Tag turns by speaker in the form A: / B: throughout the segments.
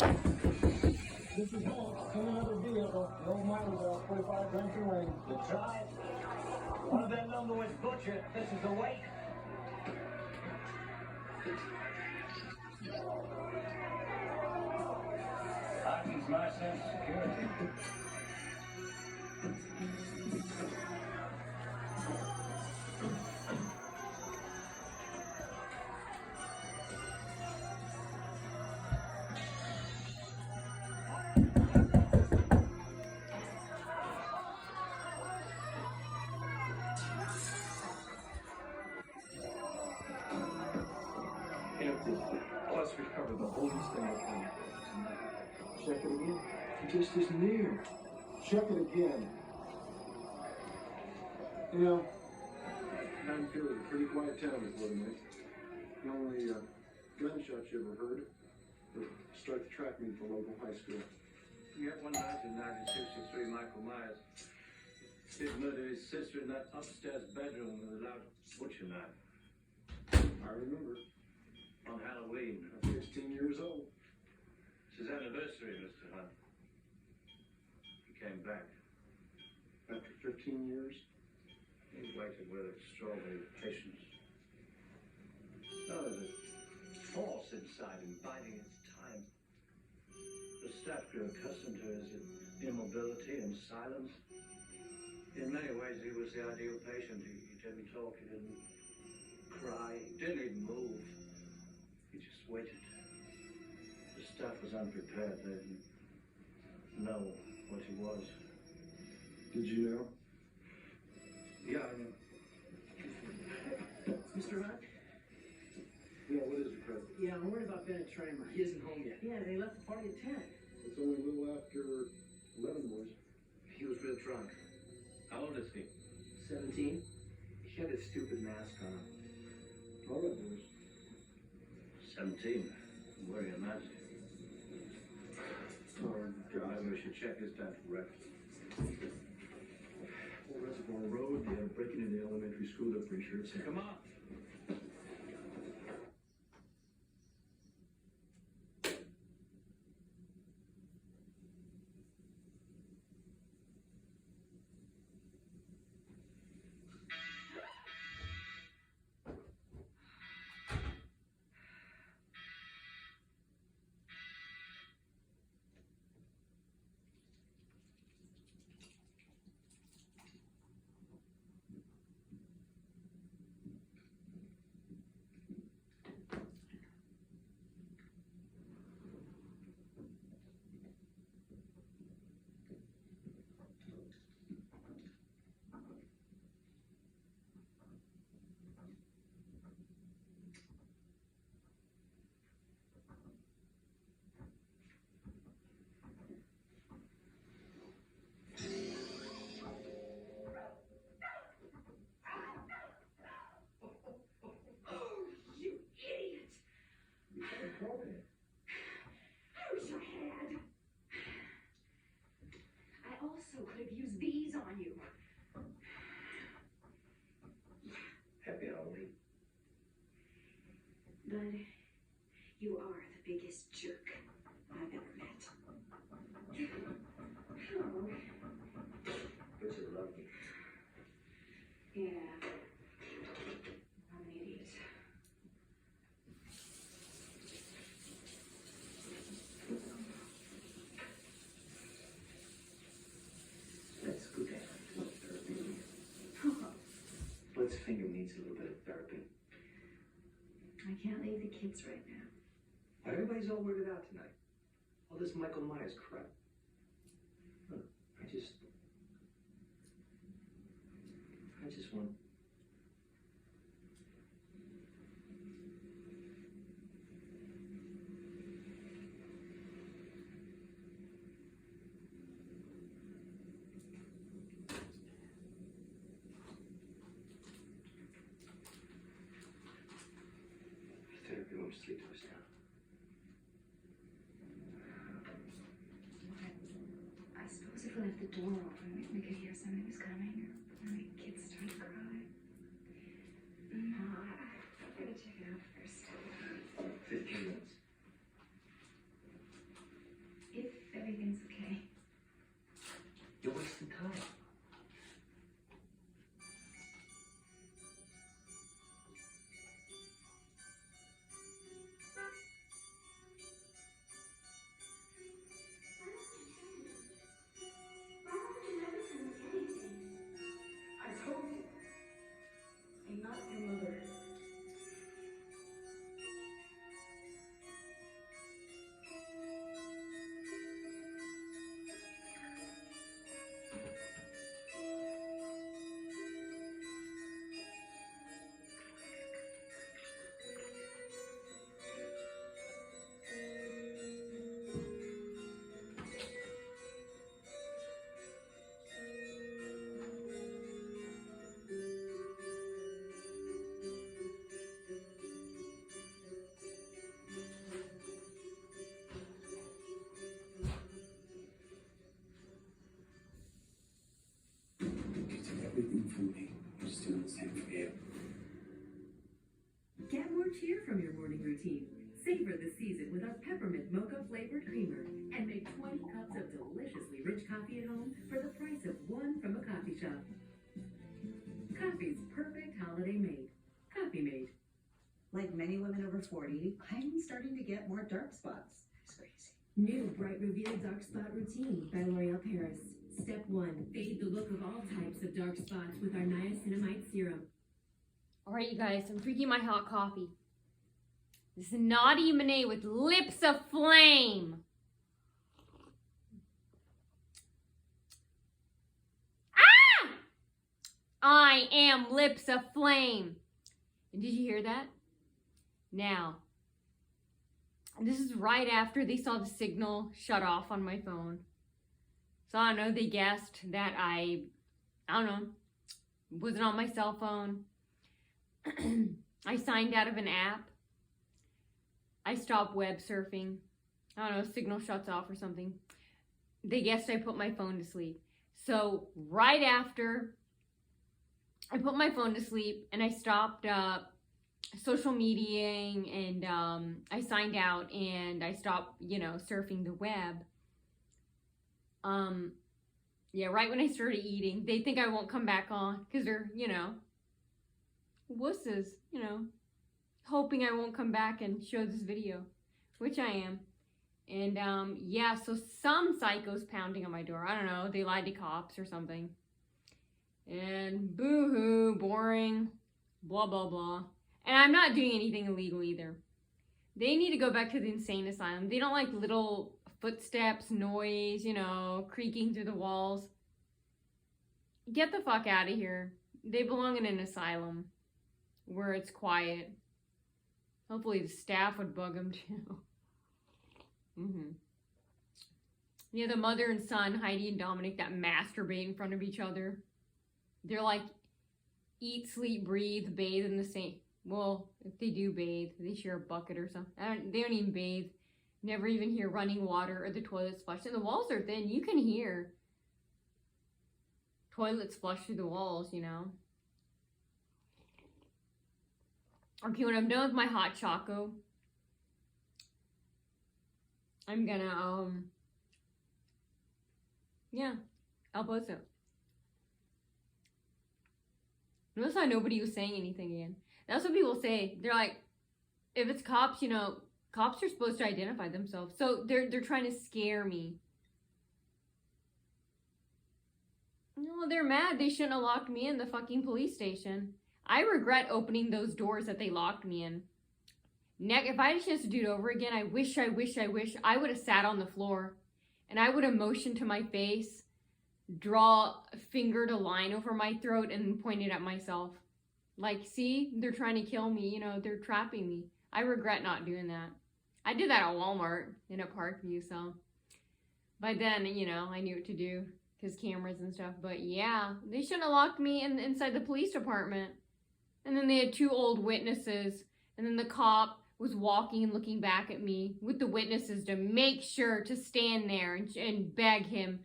A: This is Max, in another vehicle. The old mile 45 Rancher Lane.
B: Good try. One of them number was butchered. This is the weight. Heightens my sense of security.
C: Empty. Plus, recover the oldest thing I can. Check it again. He just isn't there. Check it again. You know, I'm feeling a pretty quiet town before tonight. The only gunshots you ever heard were start the track meet for local high school.
D: Yet one night in 1963, Michael Myers did murder his sister in that upstairs bedroom with a loud butcher knife.
C: I remember.
D: On Halloween.
C: I'm 16 years old.
D: It's his anniversary, Mr. Hunt. He came back.
C: After 15 years?
D: He waited with extraordinary patience. There was a force inside him, biding its time. The staff grew accustomed to his immobility and silence. In many ways, he was the ideal patient. He didn't talk, he didn't cry, he didn't even move. He just waited. The staff was unprepared. They didn't know what he was.
C: Did you know?
D: Yeah, I know.
E: Mr. Hunt?
C: Yeah, what is it, Craig?
E: Yeah, I'm worried about Bennett Tramer. He isn't home yet. Yeah, they left the party at 10.
C: It's only a little after 11, boys.
D: He was real drunk. How old is he?
E: 17. He had his stupid mask on.
C: All right, boys.
D: 17. Wearing a mask.
C: Oh, God.
D: Maybe we should check his time for record.
C: Old Reservoir Road, they had breaking into the elementary school, they're pretty sure it's him.
D: Come on.
F: I wish I had. I also could have used these on you.
D: Happy Halloween.
F: Bud, you are the biggest jerk I've ever met. Oh.
D: But you love me.
F: Yeah. I'm an idiot.
D: Let's go down to the therapy. Blitz's finger needs a little bit of therapy.
F: I can't leave the kids right now.
D: Everybody's all weirded out tonight. All this Michael Myers crap. Look, I just want. Therapy room's 3 doors down.
F: I suppose if we left the door open, we could hear somebody was coming, or maybe kids start to cry. I gotta check it out first.
D: 15 minutes.
G: the same for you.
H: Get more cheer from your morning routine. Savor the season with our peppermint mocha flavored creamer and make 20 cups of deliciously rich coffee at home for the price of one from a coffee shop. Coffee's perfect holiday made. Coffee made.
I: Like many women over 40, I'm starting to get more dark spots. It's crazy.
H: New Bright Reveal Dark Spot Routine by L'Oreal Paris. Step 1. Fade the look of all types of dark spots with our niacinamide serum.
J: Alright, you guys, I'm drinking my hot coffee. This is Naughty Monet with Lips of Flame. Ah! I am Lips of Flame. And did you hear that? Now, this is right after they saw the signal shut off on my phone. So I don't know, they guessed that I don't know, wasn't on my cell phone. I signed out of an app. I stopped web surfing. I don't know, signal shuts off or something. They guessed I put my phone to sleep. So right after I put my phone to sleep and I stopped social mediaing and I signed out and I stopped, surfing the web. Yeah, right when I started eating, they think I won't come back on because they're, wusses, hoping I won't come back and show this video, which I am. And yeah, so some psycho's pounding on my door. I don't know, they lied to cops or something. And boo-hoo, boring, blah, blah, blah. And I'm not doing anything illegal either. They need to go back to the insane asylum. They don't like little footsteps, noise, creaking through the walls. Get the fuck out of here. They belong in an asylum where it's quiet. Hopefully the staff would bug them too. Yeah, the mother and son, Heidi and Dominic, that masturbate in front of each other. They're like, eat, sleep, breathe, bathe in the same. Well, if they do bathe, they share a bucket or something. They don't even bathe. Never even hear running water or the toilets flush. And the walls are thin. You can hear toilets flush through the walls, Okay, when I'm done with my hot choco, I'm gonna, yeah, I'll post it. Notice how nobody was saying anything again. That's what people say. They're like, if it's cops, cops are supposed to identify themselves. So they're trying to scare me. No, they're mad. They shouldn't have locked me in the fucking police station. I regret opening those doors that they locked me in. If I had a chance to do it over again, I wish I would have sat on the floor and I would have motioned to my face, draw a fingered a line over my throat and pointed at myself. Like, see, they're trying to kill me, they're trapping me. I regret not doing that. I did that at Walmart and at Parkview, so. By then, I knew what to do because cameras and stuff. But yeah, they shouldn't have locked me inside the police department. And then they had 2 old witnesses. And then the cop was walking and looking back at me with the witnesses to make sure to stand there and beg him,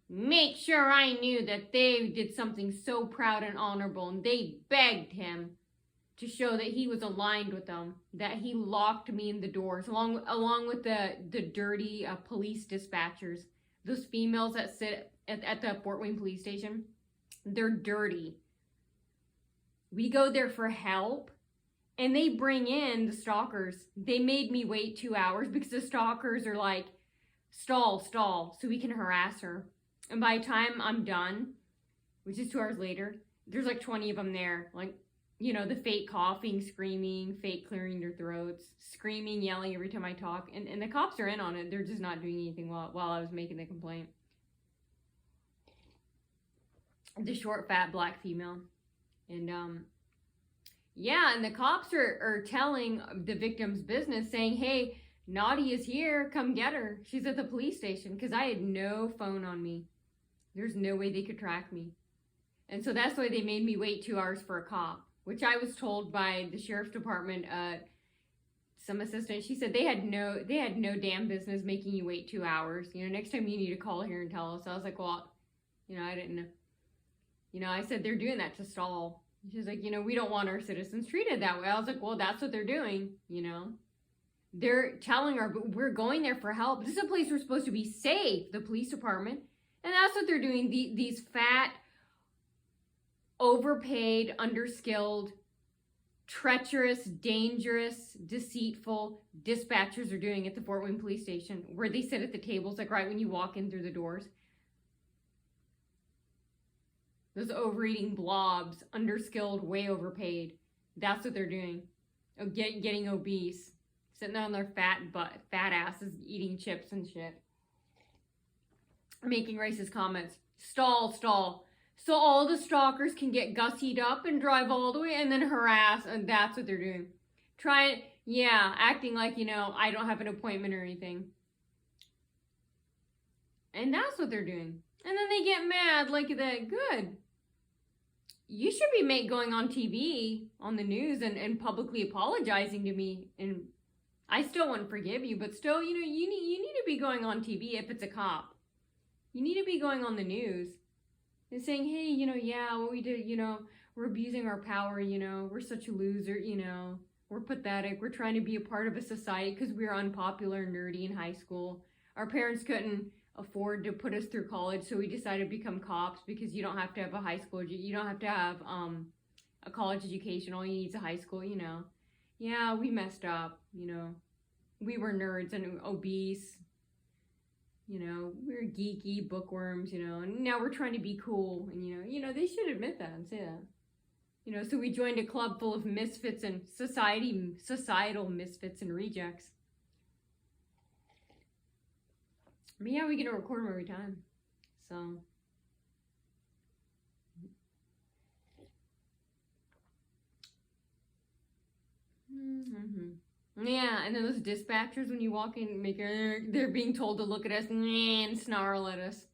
J: make sure I knew that they did something so proud and honorable. And they begged him to show that he was aligned with them, that he locked me in the doors, along with the dirty police dispatchers. Those females that sit at the Fort Wayne police station, they're dirty. We go there for help, and they bring in the stalkers. They made me wait 2 hours because the stalkers are like, stall, so we can harass her. And by the time I'm done, which is 2 hours later, there's like 20 of them there. Like, the fake coughing, screaming, fake clearing their throats, screaming, yelling every time I talk. And the cops are in on it. They're just not doing anything while I was making the complaint. The short, fat, black female. And, yeah, and the cops are telling the victim's business, saying, hey, Naughty is here, come get her. She's at the police station, because I had no phone on me. There's no way they could track me. And so that's why they made me wait 2 hours for a cop, which I was told by the sheriff's department, some assistant. She said they had no damn business making you wait 2 hours. Next time you need to call here and tell us. I was like, well, I didn't know. You know, I said, they're doing that to stall. She's like, you know, we don't want our citizens treated that way. I was like, well, that's what they're doing, you know. They're telling her, but we're going there for help. This is a place we're supposed to be safe, the police department. And that's what they're doing. These fat, overpaid, underskilled, treacherous, dangerous, deceitful dispatchers are doing at the Fort Wayne Police Station, where they sit at the tables, like right when you walk in through the doors. Those overeating blobs, underskilled, way overpaid. That's what they're doing. Getting obese. Sitting there on their fat asses eating chips and shit. Making racist comments. Stall. So all the stalkers can get gussied up and drive all the way and then harass. And that's what they're doing. Acting like, you know, I don't have an appointment or anything. And that's what they're doing. And then they get mad like that. Good. You should be going on TV, on the news, and publicly apologizing to me. And I still wouldn't forgive you, but still, you know, you need to be going on TV if it's a cop. You need to be going on the news and saying, hey, you know, yeah, what we did, you know, we're abusing our power, you know, we're such a loser, you know, we're pathetic, we're trying to be a part of a society because we were unpopular and nerdy in high school. Our parents couldn't afford to put us through college, so we decided to become cops because you don't have to have a high school, you don't have to have a college education, all you need is a high school, you know. Yeah, we messed up, you know. We were nerds and obese, you know, we were geeky bookworms, you know, and now we're trying to be cool, and you know, they should admit that and say that. You know, so we joined a club full of misfits and societal misfits and rejects. But yeah, we get to record them every time. So. Yeah, and then those dispatchers, when you walk in, they're being told to look at us and snarl at us.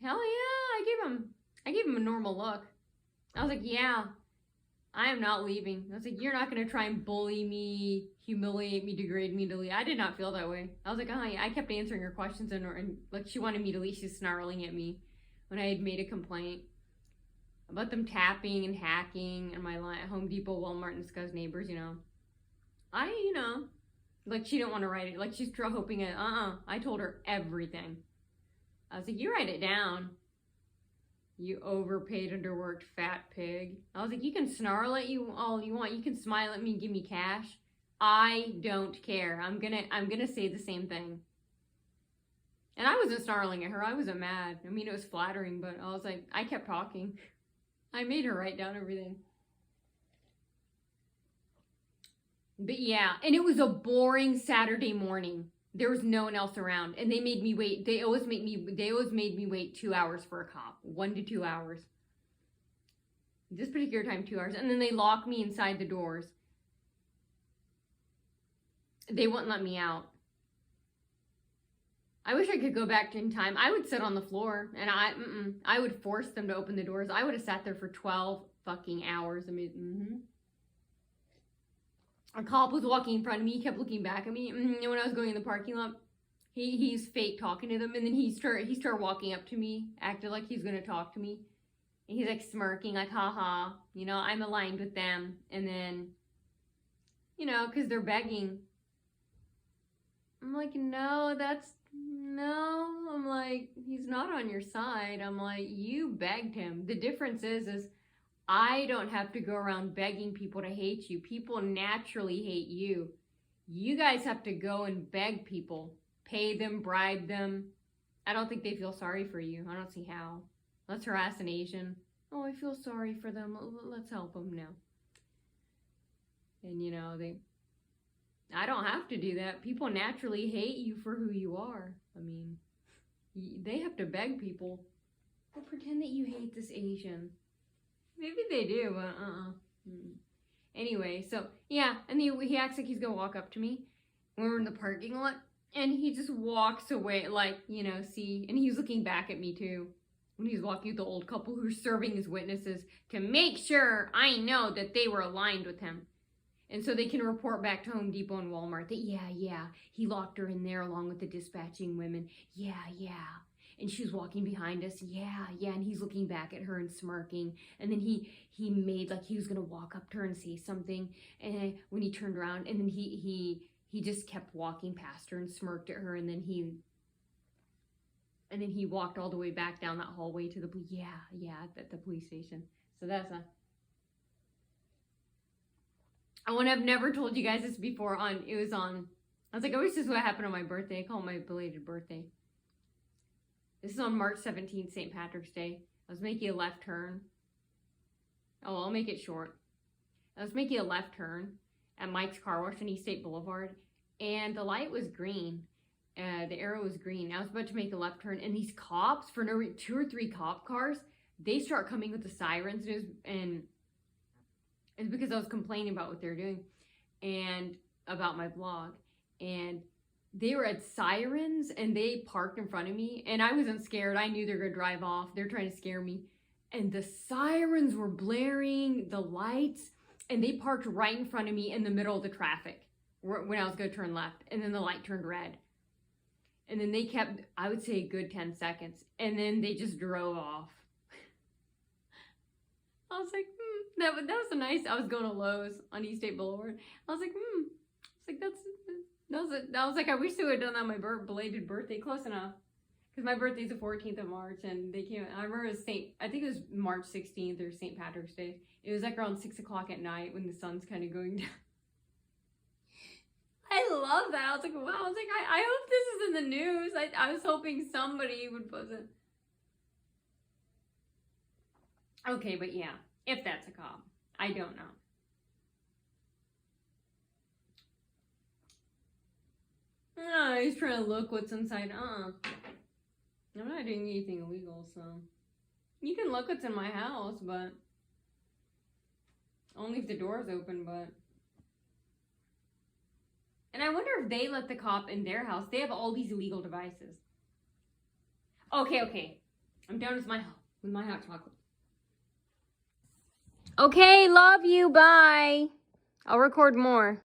J: Hell yeah, I gave him a normal look. I was like, yeah, I am not leaving. I was like, you're not going to try and bully me, humiliate me, degrade me to leave. I did not feel that way. I was like, yeah. I kept answering her questions, and like she wanted me to leave. She's snarling at me when I had made a complaint about them tapping and hacking and my line at Home Depot, Walmart, and this guy's neighbors, you know. You know, like she didn't want to write it. Like she's hoping it. I told her everything. I was like, you write it down. You overpaid, underworked, fat pig. I was like, you can snarl at you all you want. You can smile at me and give me cash. I don't care. I'm gonna say the same thing. And I wasn't snarling at her. I wasn't mad. I mean, it was flattering, but I was like, I kept talking. I made her write down everything. But yeah, and it was a boring Saturday morning. There was no one else around, and they made me wait. They always made me wait 2 hours for a cop, 1 to 2 hours. This particular time, 2 hours, and then they lock me inside the doors. They wouldn't let me out. I wish I could go back in time. I would sit on the floor, and I would force them to open the doors. I would have sat there for 12 fucking hours. I mean, A cop was walking in front of me. He kept looking back at me. And when I was going in the parking lot, he's fake talking to them. And then he started walking up to me, acted like he's going to talk to me. And he's like smirking, like, haha, you know, I'm aligned with them. And then, you know, because they're begging. I'm like, no. I'm like, he's not on your side. I'm like, you begged him. The difference is I don't have to go around begging people to hate you. People naturally hate you. You guys have to go and beg people. Pay them, bribe them. I don't think they feel sorry for you. I don't see how. Let's harass an Asian. Oh, I feel sorry for them. Let's help them now. And you know, I don't have to do that. People naturally hate you for who you are. I mean, they have to beg people. Well, pretend that you hate this Asian. Maybe they do, but Anyway, so, yeah, and he acts like he's gonna walk up to me when we're in the parking lot, and he just walks away, like, you know, and he's looking back at me, too, when he's walking with the old couple who's serving as witnesses to make sure I know that they were aligned with him. And so they can report back to Home Depot and Walmart that, yeah, he locked her in there along with the dispatching women. Yeah. and she was walking behind us. Yeah, and he's looking back at her and smirking. And then he made like he was gonna walk up to her and say something. And when he turned around, and then he just kept walking past her and smirked at her. And then he walked all the way back down that hallway to the at the police station. So that's I want to have never told you guys this before. I was like, I wish this would happen on my birthday. I call it my belated birthday. This is on March 17th, St. Patrick's Day. I was making a left turn. Oh, I'll make it short. I was making a left turn at Mike's Car Wash on East State Boulevard, and the light was green. The arrow was green. I was about to make a left turn, and these cops, for no reason, 2 or 3 cop cars, they start coming with the sirens, and it's because I was complaining about what they were doing and about my vlog. And they were at sirens, and they parked in front of me, and I wasn't scared. I knew they were going to drive off. They're trying to scare me. And the sirens were blaring, the lights, and they parked right in front of me in the middle of the traffic when I was going to turn left. And then the light turned red. And then they kept, I would say, a good 10 seconds. And then they just drove off. I was like, that was a nice, I was going to Lowe's on East State Boulevard. I was like, it's like, I was like, I wish they would have done that on my belated birthday. Close enough. Because my birthday's the 14th of March, and they came, I remember it was I think it was March 16th or St. Patrick's Day. It was like around 6 o'clock at night when the sun's kind of going down. I love that. I was like, wow. I was like, I hope this is in the news. I was hoping somebody would post it. Okay, but yeah, if that's a cop, I don't know. Oh, he's trying to look what's inside. I'm not doing anything illegal, so you can look what's in my house, but only if the door's open. But and I wonder if they let the cop in their house. They have all these illegal devices. Okay, I'm done with my hot chocolate. Okay, love you. Bye. I'll record more.